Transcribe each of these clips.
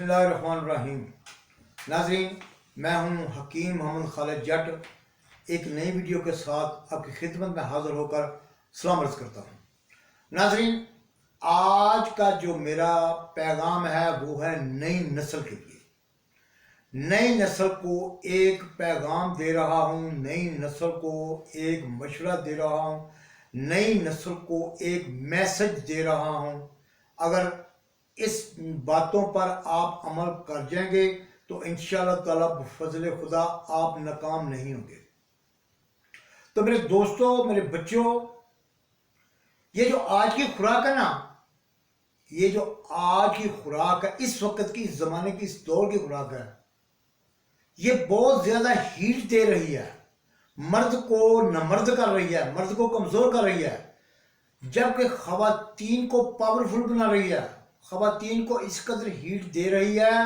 बिस्मिल्लाहिर्रहमानिर्रहीम। नाज़रीन, मैं हूं हकीम मोहम्मद खालिद जट, एक नई वीडियो के साथ आपकी खिदमत में हाज़िर होकर सलाम अर्ज़ करता हूं। नाज़रीन, आज का जो मेरा पैगाम है वो है नई नस्ल के लिए। नई नस्ल को एक पैगाम दे रहा हूं, नई नस्ल को एक मशवरा दे रहा हूं, नई नस्ल को एक मैसेज दे रहा हूं। अगर इस बातों पर आप अमल कर जाएंगे तो इंशाअल्लाह ताला बफज़ल खुदा आप नाकाम नहीं होंगे। तो मेरे दोस्तों, मेरे बच्चों, ये जो आज की खुराक है ना, ये जो आज की खुराक है, इस वक्त की, इस जमाने की, इस दौर की खुराक है, ये बहुत ज्यादा हीट दे रही है, मर्द को नमर्द कर रही है, मर्द को कमजोर कर रही है, जबकि खवातीन को पावरफुल बना रही है। खवातीन को इस कदर हीट दे रही है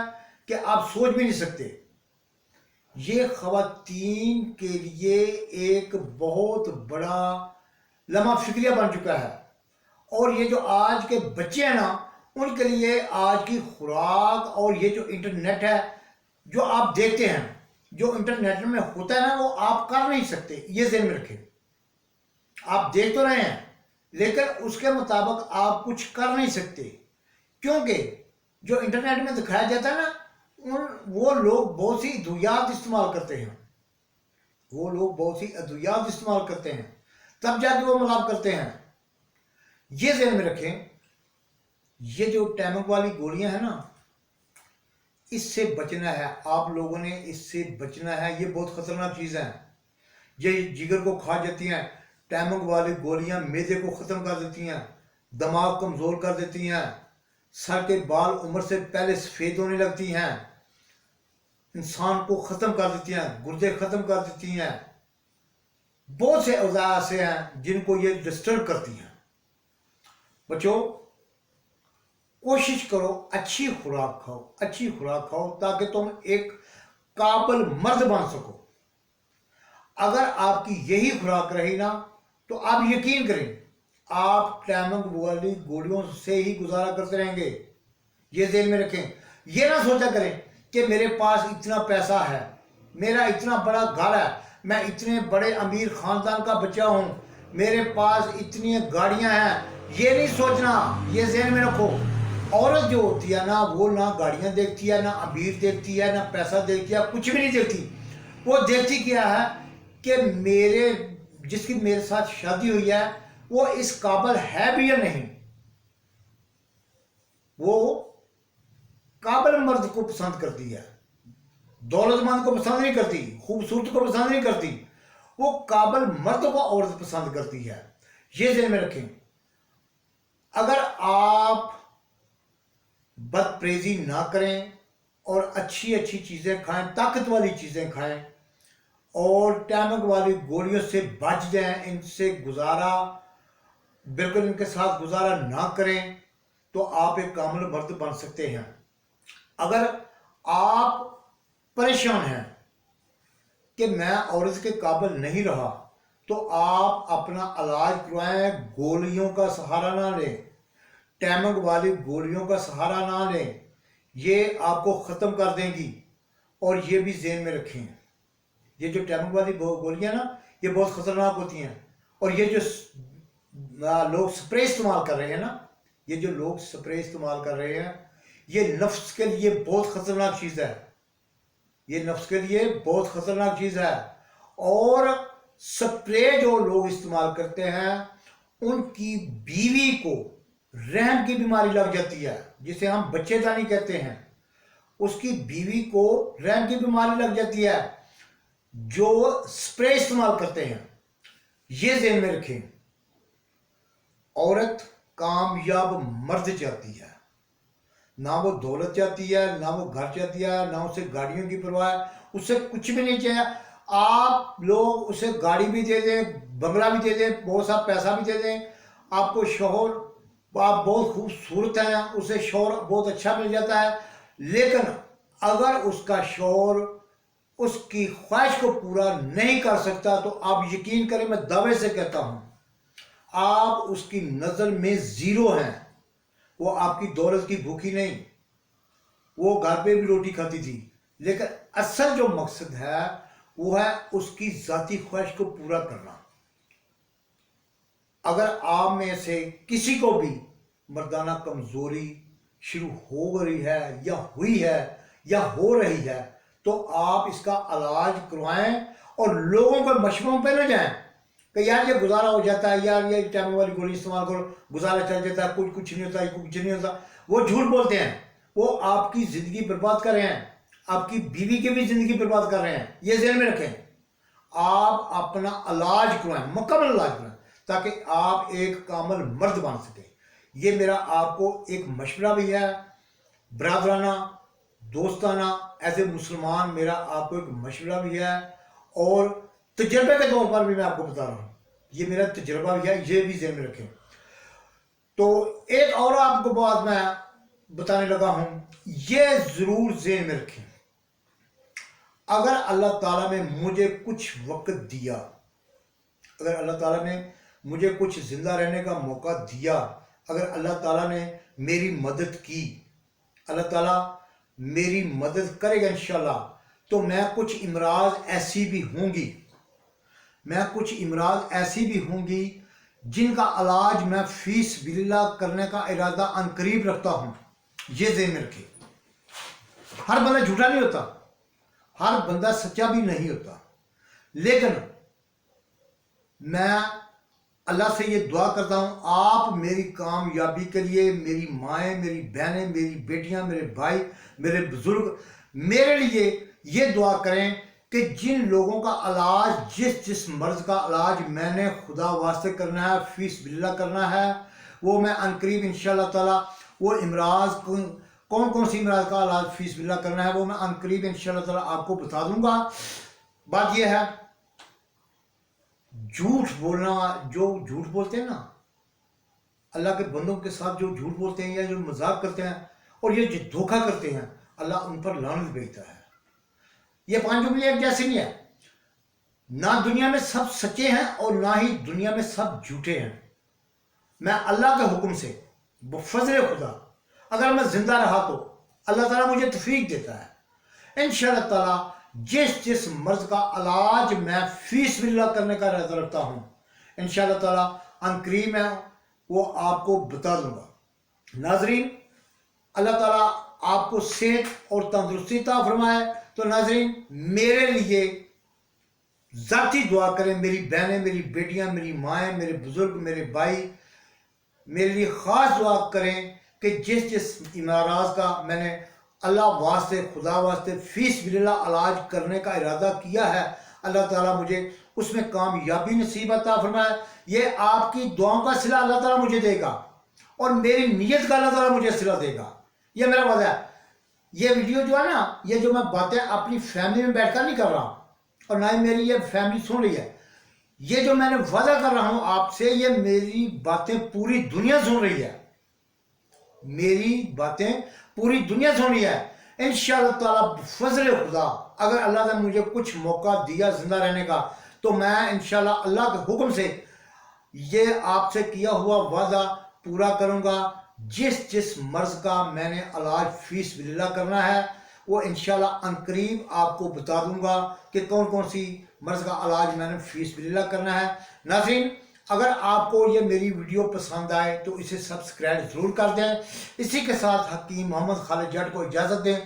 कि आप सोच भी नहीं सकते। ये खवातीन के लिए एक बहुत बड़ा लम्हा फिक्रिया बन चुका है। और ये जो आज के बच्चे हैं ना, उनके लिए आज की खुराक और ये जो इंटरनेट है, जो आप देखते हैं, जो इंटरनेट में होता है ना, वो आप कर नहीं सकते। ये ज़हन में रखें। आप देख तो रहे हैं लेकिन उसके मुताबिक आप कुछ कर नहीं सकते, क्योंकि जो इंटरनेट में दिखाया जाता है ना, वो लोग बहुत सी अद्वियात इस्तेमाल करते हैं। वो लोग बहुत सी अद्वियात इस्तेमाल करते हैं, तब जाके वो मलाब करते हैं। ये ज़हन में रखें। ये जो टैमक वाली गोलियां हैं ना, इससे बचना है। आप लोगों ने इससे बचना है। ये बहुत खतरनाक चीज़ है। ये जिगर को खा जाती हैं। टैमक वाली गोलियां मैदे को ख़त्म कर देती हैं, दिमाग कमज़ोर कर देती हैं, सर के बाल उम्र से पहले सफ़ेद होने लगती हैं, इंसान को ख़त्म कर देती हैं, गुर्दे ख़त्म कर देती हैं। बहुत से औज़ार ऐसे हैं जिनको ये डिस्टर्ब करती हैं। बच्चों, कोशिश करो अच्छी खुराक खाओ, अच्छी खुराक खाओ, ताकि तुम एक काबिल मर्द बन सको। अगर आपकी यही खुराक रही ना, तो आप यकीन करें, आप टैमक वाली गोलियों से ही गुजारा करते रहेंगे। ये ध्यान में रखें। ये ना सोचा करें कि मेरे पास इतना पैसा है, मेरा इतना बड़ा घर है, मैं इतने बड़े अमीर खानदान का बच्चा हूं, मेरे पास इतनी गाड़ियां हैं। ये नहीं सोचना। ये ध्यान में रखो। औरत जो होती है ना, वो ना गाड़ियां देखती है, ना अमीर देखती है, ना पैसा देखती है, कुछ भी नहीं देखती। वो देखती क्या है कि जिसकी मेरे साथ शादी हुई है, वो इस काबिल है भी या नहीं। वो काबिल मर्द को पसंद करती है, दौलतमंद को पसंद नहीं करती, खूबसूरत को पसंद नहीं करती। वो काबिल मर्द को औरत पसंद करती है। ये ध्यान में रखें। अगर आप बदपरेजी ना करें और अच्छी अच्छी चीज़ें खाएं, ताकत वाली चीज़ें खाएं और टैमक वाली गोलियों से बच जाएं, इनसे गुजारा बिल्कुल इनके साथ गुजारा ना करें, तो आप एक कामिल मर्द बन सकते हैं। अगर आप परेशान हैं कि मैं औरत के काबिल नहीं रहा, तो आप अपना इलाज करवाएं। गोलियों का सहारा ना लें, टैमक वाली गोलियों का सहारा ना लें। ये आपको ख़त्म कर देंगी। और ये भी ज़हन में रखें, ये जो टैमक वाली गोलियां ना, ये बहुत ख़तरनाक होती हैं। और ये जो लोग स्प्रे इस्तेमाल कर रहे हैं ना, ये जो लोग स्प्रे इस्तेमाल कर रहे हैं, ये नफ्स के लिए बहुत ख़तरनाक चीज़ है। ये नफ्स के लिए बहुत ख़तरनाक चीज़ है। और स्प्रे जो लोग इस्तेमाल करते हैं, उनकी बीवी को रहम की बीमारी लग जाती है, जिसे हम बच्चेदानी कहते हैं। उसकी बीवी को रहम की बीमारी लग जाती है, जो स्प्रे इस्तेमाल करते हैं। ये ध्यान में रखें। औरत कामयाब मर्द चाहती है, ना वो दौलत चाहती है, ना वो घर चाहती है, ना उसे गाड़ियों की परवाह है, उसे कुछ भी नहीं चाहिए। आप लोग उसे गाड़ी भी दे दें, बंगला भी दे दें, बहुत सा पैसा भी दे दें, आपको शोहर, आप बहुत खूबसूरत हैं, उसे शोहर बहुत अच्छा मिल जाता है। लेकिन अगर उसका शोहर उसकी ख्वाहिश को पूरा नहीं कर सकता, तो आप यकीन करें, मैं दावे से कहता हूं, आप उसकी नज़र में ज़ीरो हैं। वो आपकी दौलत की भूखी नहीं, وہ گھر پہ بھی روٹی کھاتی تھی، لیکن اصل جو مقصد ہے وہ ہے اس کی ذاتی خواہش کو پورا کرنا۔ اگر آپ میں سے کسی کو بھی مردانہ کمزوری شروع ہو رہی ہے یا ہوئی ہے یا ہو رہی ہے تو آپ اس کا علاج کروائیں اور لوگوں کے مشوروں پہ نہ جائیں کہ یار یہ گزارا ہو جاتا ہے، یار یہ ٹائم والی گولی استعمال کرو، گزارا چل جاتا ہے، کچھ نہیں ہوتا، کچھ نہیں ہوتا۔ وہ جھوٹ بولتے ہیں، وہ آپ کی زندگی برباد کر رہے ہیں، آپ کی بیوی کی بھی زندگی برباد کر رہے ہیں۔ یہ ذہن میں رکھیں، آپ اپنا علاج کروائیں، مکمل علاج کروائیں تاکہ آپ ایک کامل مرد بن سکیں۔ یہ میرا آپ کو ایک مشورہ بھی ہے، برادرانہ دوستانہ ایز اے مسلمان میرا آپ کو ایک مشورہ بھی ہے، اور تجربے کے طور پر بھی میں آپ کو بتا رہا ہوں، یہ میرا تجربہ بھی ہے، یہ بھی ذہن میں رکھیں۔ تو ایک اور آپ کو بات میں بتانے لگا ہوں، یہ ضرور ذہن میں رکھیں، اگر اللہ تعالیٰ نے مجھے کچھ وقت دیا، اگر اللہ تعالیٰ نے مجھے کچھ زندہ رہنے کا موقع دیا، اگر اللہ تعالیٰ نے میری مدد کی، اللہ تعالیٰ میری مدد کرے گا انشاءاللہ، تو میں کچھ امراض ایسی بھی ہوں گی، ہوں گی جن کا علاج میں فی سبیل اللہ کرنے کا ارادہ عن قریب رکھتا ہوں۔ یہ ذہن میں رکھیں، ہر بندہ جھوٹا نہیں ہوتا، ہر بندہ سچا بھی نہیں ہوتا، لیکن میں اللہ سے یہ دعا کرتا ہوں آپ میری کامیابی کے لیے، میری مائیں، میری بہنیں، میری بیٹیاں، میرے بھائی، میرے بزرگ میرے لیے یہ دعا کریں کہ جن لوگوں کا علاج، جس مرض کا علاج میں نے خدا واسطے کرنا ہے، فی سبیل اللہ کرنا ہے، وہ میں عن قریب انشاءاللہ تعالی وہ امراض کون سی امراض کا علاج فی سبیل اللہ کرنا ہے وہ میں عن قریب انشاءاللہ تعالی آپ کو بتا دوں گا۔ بات یہ ہے، جھوٹ بولنا، جو جھوٹ بولتے ہیں نا اللہ کے بندوں کے ساتھ، جو جھوٹ بولتے ہیں یا جو مذاق کرتے ہیں اور یہ جو دھوکہ کرتے ہیں، اللہ ان پر لعنت بھیجتا ہے۔ یہ 5 جملے ایک جیسے نہیں ہے، نہ دنیا میں سب سچے ہیں اور نہ ہی دنیا میں سب جھوٹے ہیں۔ میں اللہ کے حکم سے بفضل خدا اگر میں زندہ رہا تو اللہ تعالیٰ مجھے توفیق دیتا ہے، انشاءاللہ تعالیٰ جس مرض کا علاج میں فی سبیل اللہ کرنے کا ارادہ رکھتا ہوں، انشاءاللہ تعالیٰ عن قریب میں وہ آپ کو بتا دوں گا۔ ناظرین، اللہ تعالیٰ آپ کو صحت اور تندرستی عطا فرمائے۔ تو ناظرین، میرے لیے ذاتی دعا کریں، میری بہنیں، میری بیٹیاں، میری مائیں، میرے بزرگ، میرے بھائی میرے لیے خاص دعا کریں کہ جس امراض کا میں نے اللہ واسطے، خدا واسطے فی سبیل اللہ علاج کرنے کا ارادہ کیا ہے، اللہ تعالیٰ مجھے اس میں کامیابی نصیب عطا فرمائے۔ یہ آپ کی دعاؤں کا صلہ اللہ تعالیٰ مجھے دے گا اور میری نیت کا اللہ تعالیٰ مجھے صلہ دے گا، یہ میرا وعدہ ہے۔ یہ ویڈیو جو ہے نا، یہ جو میں باتیں اپنی فیملی میں بیٹھ کر نہیں کر رہا اور نہ ہی میری یہ فیملی سن رہی ہے، یہ جو میں نے وعدہ کر رہا ہوں آپ سے، یہ میری باتیں پوری دنیا سن رہی ہے، میری باتیں پوری دنیا سن رہی ہے۔ انشاءاللہ تعالیٰ بفضل خدا اگر اللہ نے مجھے کچھ موقع دیا زندہ رہنے کا تو میں انشاءاللہ اللہ کے حکم سے یہ آپ سے کیا ہوا وعدہ پورا کروں گا۔ جس مرض کا میں نے علاج فی سبیل اللہ کرنا ہے وہ انشاءاللہ عن قریب آپ کو بتا دوں گا کہ کون سی مرض کا علاج میں نے فی سبیل اللہ کرنا ہے۔ ناظرین، اگر آپ کو یہ میری ویڈیو پسند آئے تو اسے سبسکرائب ضرور کر دیں۔ اسی کے ساتھ حکیم محمد خالد جٹ کو اجازت دیں۔